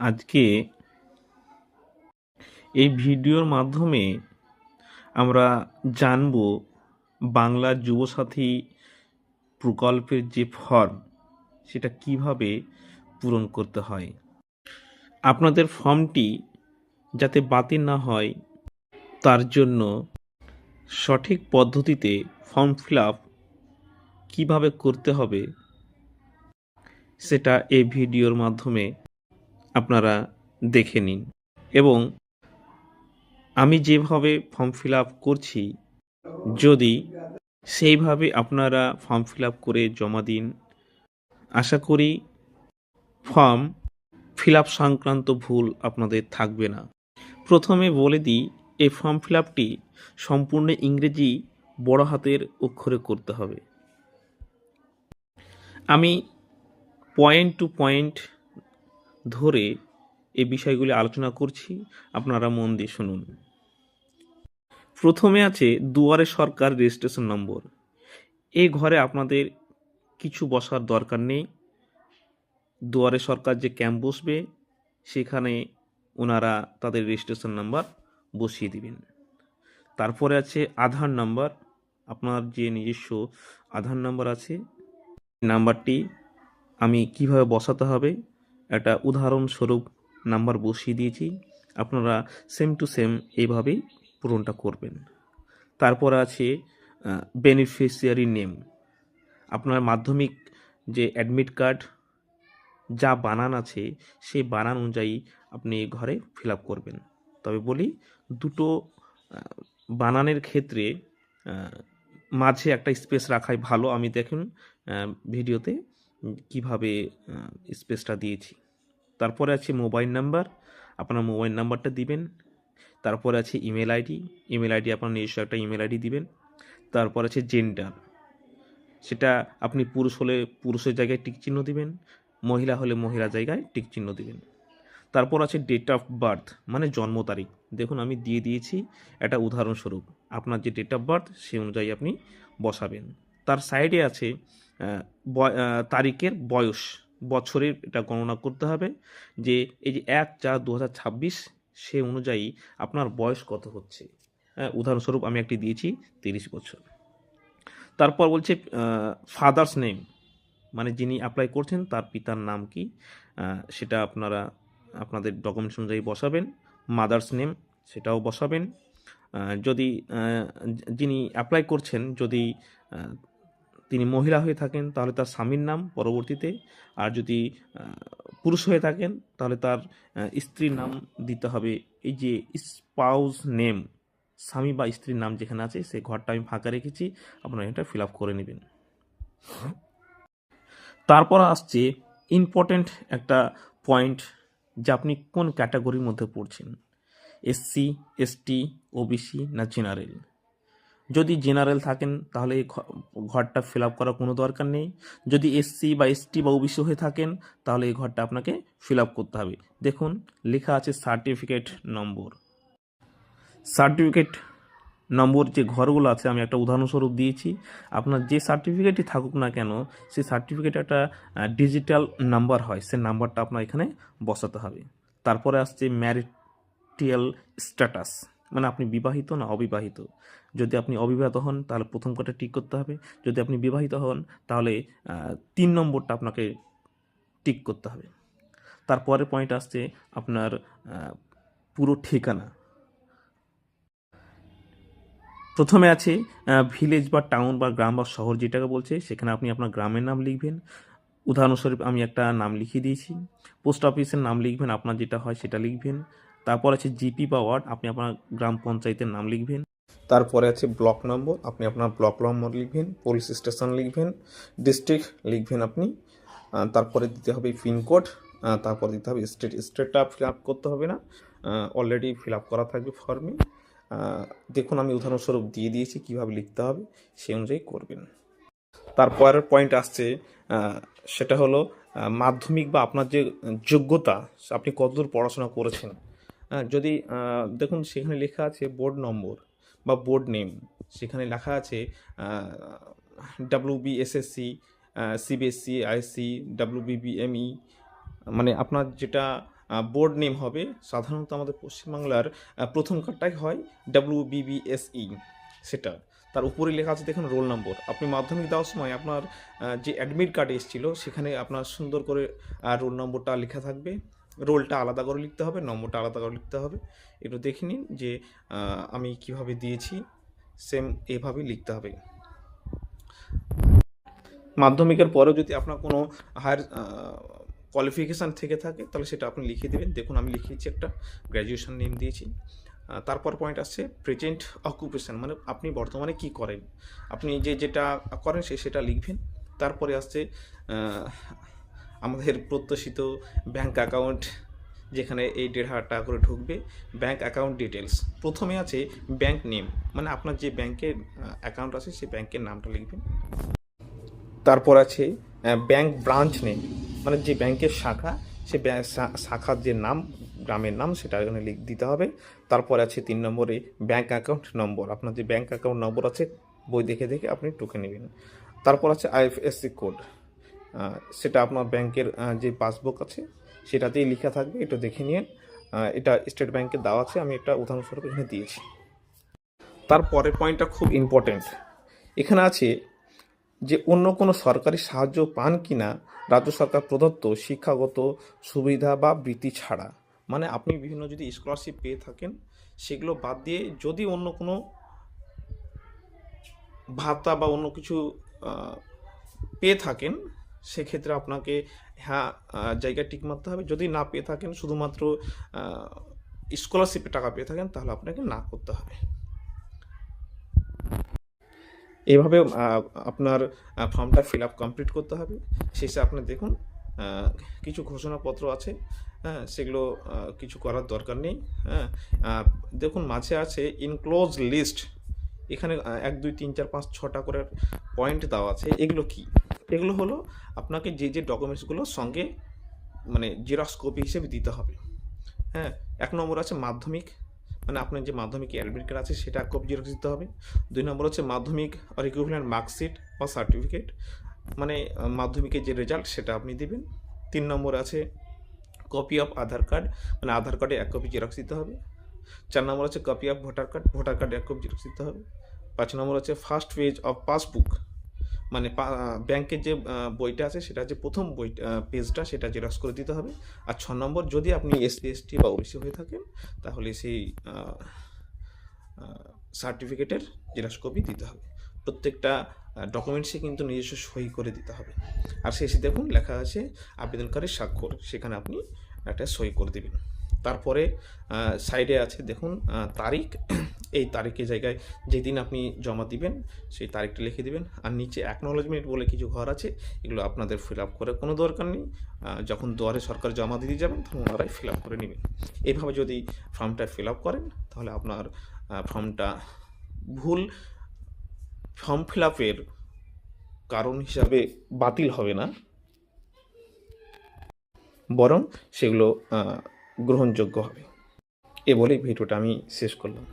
আজকে এই ভিডিওর মাধ্যমে আমরা জানব বাংলা যুবসাথী প্রকল্পের যে ফর্ম সেটা কিভাবে পূরণ করতে হয়। আপনাদের ফর্মটি যাতে বাতিল না হয় তার জন্য সঠিক পদ্ধতিতে ফর্ম ফিল আপ কীভাবে করতে হবে সেটা এই ভিডিওর মাধ্যমে আপনারা দেখে নিন। এবং আমি যেভাবে ফর্ম ফিল আপ করছি যদি সেইভাবে আপনারা ফর্ম ফিল আপ করে জমা দিন, আশা করি ফর্ম ফিল আপ সংক্রান্ত ভুল আপনাদের থাকবে না। প্রথমে বলে দিই, এই ফর্ম ফিল আপটি সম্পূর্ণ ইংরেজি বড় হাতের অক্ষরে করতে হবে। আমি পয়েন্ট টু পয়েন্ট ধরে এই বিষয়গুলি আলোচনা করছি, আপনারা মন দিয়ে শুনুন। প্রথমে আছে দুয়ারে সরকার রেজিস্ট্রেশন নম্বর। এই ঘরে আপনাদের কিছু বসার দরকার নেই। দুয়ারে সরকার যে ক্যাম্প বসবে সেখানে ওনারা তাদের রেজিস্ট্রেশন নাম্বার বসিয়ে দিবেন। তারপরে আছে আধার নাম্বার। আপনার যে নিজস্ব আধার নাম্বার আছে নাম্বারটি আমি কিভাবে বসাতে হবে একটা উদাহরণস্বরূপ নাম্বার বসিয়ে দিয়েছি, আপনারা সেম টু সেম এইভাবেই পূরণটা করবেন। তারপর আছে বেনিফিশিয়ারি নেম। আপনার মাধ্যমিক যে অ্যাডমিট কার্ড যা বানান আছে সেই বানান অনুযায়ী আপনি ঘরে ফিল আপ করবেন। তবে বলি, দুটো বানানের ক্ষেত্রে মাঝে একটা স্পেস রাখাই ভালো। আমি দেখুন ভিডিওতে কিভাবে স্পেসটা দিয়েছি। তারপরে আছে মোবাইল নাম্বার, আপনার মোবাইল নাম্বারটা দিবেন। তারপরে আছে ইমেল আইডি, ইমেল আইডি আপনার নিজস্ব একটা ইমেল আইডি দিবেন। তারপর আছে জেন্ডার, সেটা আপনি পুরুষ হলে পুরুষের জায়গায় টিক চিহ্ন দিবেন, মহিলা হলে মহিলা জায়গায় টিক চিহ্ন দিবেন। তারপর আছে ডেট অফ বার্থ, মানে জন্ম তারিখ। দেখুন আমি দিয়ে দিয়েছি একটা উদাহরণস্বরূপ, আপনার যে ডেট অফ বার্থ সেই অনুযায়ী আপনি বসাবেন। তার সাইডে আছে তারিখের বয়স, বছরের এটা গণনা করতে হবে যে এই যে 1/4/2026 সে অনুযায়ী আপনার বয়স কত হচ্ছে। উদাহরণস্বরূপ আমি একটি দিয়েছি 30 বছর। তারপর বলছে ফাদার্স নেম, মানে যিনি অ্যাপ্লাই করছেন তার পিতার নাম কি, সেটা আপনারা আপনাদের ডকুমেন্টস অনুযায়ী বসাবেন। মাদার্স নেম সেটাও বসাবেন। যদি যিনি অ্যাপ্লাই করছেন যদি তিনি মহিলা হয়ে থাকেন তাহলে তার স্বামীর নাম পরবর্তীতে, আর যদি পুরুষ হয়ে থাকেন তাহলে তার স্ত্রীর নাম দিতে হবে। এই যে স্পাউস নেম, স্বামী বা স্ত্রীর নাম যেখানে আছে সেই ঘরটা আমি ফাঁকা রেখেছি, আপনারা এটা ফিল আপ করে নেবেন। তারপর আসছে ইম্পর্টেন্ট একটা পয়েন্ট, যে আপনি কোন ক্যাটাগরির মধ্যে পড়ছেন, এসসি, এসটি, ওবিসি না জেনারেল। যদি জেনারেল থাকেন তাহলে এই ঘরটা ফিল আপ করার কোনো দরকার নেই। যদি এসসি বা এসটি বা ওবিসি হয়ে থাকেন তাহলে এই ঘরটা আপনাকে ফিল আপ করতে হবে। দেখুন লেখা আছে সার্টিফিকেট নম্বর। সার্টিফিকেট নম্বর যে ঘরগুলো আছে আমি একটা উদাহরণস্বরূপ দিয়েছি। আপনার যে সার্টিফিকেটই থাকুক না কেন সেই সার্টিফিকেট একটা ডিজিটাল নাম্বার হয়, সে নাম্বারটা আপনার এখানে বসাতে হবে। তারপরে আসছে ম্যারিটাল স্ট্যাটাস, মানে আপনি বিবাহিত না অবিবাহিত। যদি আপনি অবিবাহিত হন তাহলে প্রথম কটা টিক করতে হবে, যদি আপনি বিবাহিত হন তাহলে 3 নম্বরটা আপনাকে টিক করতে হবে। তারপরের পয়েন্ট আসছে আপনার পুরো ঠিকানা। প্রথমে আছে ভিলেজ বা টাউন বা গ্রাম বা শহর যেটাকে বলছে, সেখানে আপনি আপনার গ্রামের নাম লিখবেন। উদাহরণস্বরূপ আমি একটা নাম লিখিয়ে দিয়েছি। পোস্ট অফিসের নাম লিখবেন, আপনার যেটা হয় সেটা লিখবেন। তারপর আছে জিপি বা ওয়ার্ড, আপনি আপনার গ্রাম পঞ্চায়েতের নাম লিখবেন। তারপরে আছে ব্লক নম্বর, আপনি আপনার ব্লক নম্বর লিখবেন। পুলিশ স্টেশন লিখবেন, ডিস্ট্রিক্ট লিখবেন আপনি। তারপরে দিতে হবে পিনকোড, তারপর দিতে হবে স্টেট। স্টেটটা ফিল আপ করতে হবে না, অলরেডি ফিল আপ করা থাকবে ফর্মে। দেখুন আমি উদাহরণস্বরূপ দিয়ে দিয়েছি কীভাবে লিখতে হবে, সেই অনুযায়ী করবেন। তারপরের পয়েন্ট আসছে সেটা হলো মাধ্যমিক বা আপনার যে যোগ্যতা, আপনি কতদূর পড়াশোনা করেছেন। যদি দেখুন সেখানে লেখা আছে বোর্ড নম্বর বা বোর্ড নেম, সেখানে লেখা আছে WBSSC, CBSC, ISC, WBBME, মানে আপনার যেটা বোর্ড নেম হবে সাধারণত আমাদের পশ্চিমবাংলার প্রথম কার্ডটাই হয় WBBSE, সেটা তার উপরে লেখা আছে দেখুন রোল নম্বর। আপনি মাধ্যমিক দেওয়ার সময় আপনার যে অ্যাডমিট কার্ড এসেছিলো সেখানে আপনার সুন্দর করে রোল নম্বরটা লেখা থাকবে, রোলটা আলাদা করে লিখতে হবে, নম্বরটা আলাদা করে লিখতে হবে। একটু দেখে নিন যে আমি কিভাবে দিয়েছি, সেম এভাবেই লিখতে হবে। মাধ্যমিকের পরেও যদি আপনার কোনো হায়ার কোয়ালিফিকেশান থেকে থাকে তাহলে সেটা আপনি লিখে দেবেন। দেখুন আমি লিখিয়েছি, একটা গ্র্যাজুয়েশন নেম দিয়েছি। তারপর পয়েন্ট আসছে প্রেজেন্ট অকুপেশন, মানে আপনি বর্তমানে কি করেন, আপনি যেটা করেন সেটা লিখবেন। তারপরে আসছে আমাদের প্রত্যাশিত ব্যাঙ্ক অ্যাকাউন্ট, যেখানে এই 1,500 টাকা করে ঢুকবে, ব্যাঙ্ক অ্যাকাউন্ট ডিটেলস। প্রথমে আছে ব্যাঙ্ক নেম, মানে আপনার যে ব্যাঙ্কের অ্যাকাউন্ট আছে সেই ব্যাঙ্কের নামটা লিখবেন। তারপর আছে ব্যাঙ্ক ব্রাঞ্চ নেম, মানে যে ব্যাঙ্কের শাখা, সে শাখার যে নাম, গ্রামের নাম, সেটা এখানে দিতে হবে। তারপর আছে 3 নম্বরে ব্যাঙ্ক অ্যাকাউন্ট নম্বর, আপনার যে ব্যাঙ্ক অ্যাকাউন্ট নম্বর আছে বই দেখে দেখে আপনি টুকে নেবেন। তারপর আছে IFSC কোড, সেটা আপনার ব্যাংকের যে পাসবুক আছে সেটাতেই লেখা থাকবে, একটু দেখে নিন। এটা স্টেট ব্যাংকে দেওয়া আছে, আমি একটা উদাহরণস্বরূপ এখানে দিয়েছি। তারপরের পয়েন্টটা খুব ইম্পর্টেন্ট, এখানে আছে যে অন্য কোনো সরকারি সাহায্য পান কিনা রাজ্য সরকার প্রদত্ত শিক্ষাগত সুবিধা বা বৃত্তি ছাড়া, মানে আপনি বিভিন্ন যদি স্কলারশিপ পেয়ে থাকেন সেগুলো বাদ দিয়ে যদি অন্য কোনো ভাতা বা অন্য কিছু পেয়ে থাকেন সেক্ষেত্রে আপনাকে হ্যাঁ জায়গায় টিক মারতে হবে। যদি না পেয়ে থাকেন, শুধুমাত্র স্কলারশিপে টাকা পেয়ে থাকেন, তাহলে আপনাকে না করতে হবে। এভাবে আপনার ফর্মটা ফিল আপ কমপ্লিট করতে হবে। শেষে আপনি দেখুন কিছু ঘোষণাপত্র আছে, হ্যাঁ, সেগুলো কিছু করার দরকার নেই। হ্যাঁ, দেখুন মাঝে আছে ইনক্লোজ লিস্ট, এখানে 1 2 3 4 5 6টা করে পয়েন্ট দেওয়া আছে। এগুলো কি? এগুলো হলো আপনাকে যে ডকুমেন্টসগুলো সঙ্গে মানে জেরক্স কপি হিসেবে দিতে হবে। হ্যাঁ, 1 নম্বর আছে মাধ্যমিক, মানে আপনার যে মাধ্যমিক অ্যাডমিট কার্ড আছে সেটা কপি জেরক্স দিতে হবে। 2 নম্বর হচ্ছে মাধ্যমিক আর ইকুইভ্যালেন্ট মার্কশিট বা সার্টিফিকেট, মানে মাধ্যমিকের যে রেজাল্ট সেটা আপনি দেবেন। 3 নম্বর আছে কপি অফ আধার কার্ড, মানে আধার কার্ডে 1 কপি জেরক্স দিতে হবে। 4 নম্বর আছে copy of voter card, voter কার্ডে 1 কপি জেরক্স দিতে হবে। 5 নম্বর আছে ফার্স্ট পেজ অফ পাসবুক, মানে ব্যাংকের যে বইটা আছে সেটা যে প্রথম বই পেজটা সেটা জেরক্স করে দিতে হবে। আর 6 নম্বর যদি আপনি SC ST বা OBC হয়ে থাকেন তাহলে সেই সার্টিফিকেটের জেরক্স কপি দিতে হবে। প্রত্যেকটা ডকুমেন্টসে কিন্তু নিজস্ব সই করে দিতে হবে। আর শেষে দেখুন লেখা আছে আবেদনকারীর স্বাক্ষর, সেখানে আপনি একটা সই করে দেবেন। তারপরে সাইডে আছে দেখুন তারিখ, এই তারিখের জায়গায় যেদিন আপনি জমা দিবেন সেই তারিখটা লিখে দিবেন। আর নিচে অ্যাকনোলেজমেন্ট বলে কিছু ঘর আছে, এগুলো আপনাদের ফিল আপ করে কোনো দরকার নেই, যখন দুয়ারে সরকার জমা দিতে যাবেন তখন ওনারাই ফিল আপ করে নেবেন। এইভাবে যদি ফর্মটা ফিল আপ করেন তাহলে আপনার ফর্মটা ভুল ফর্ম ফিল আপের কারণ হিসাবে বাতিল হবে না, বরং সেগুলো গ্রহণযোগ্য হবে। এ বলেই ভিডিওটা আমি শেষ করলাম।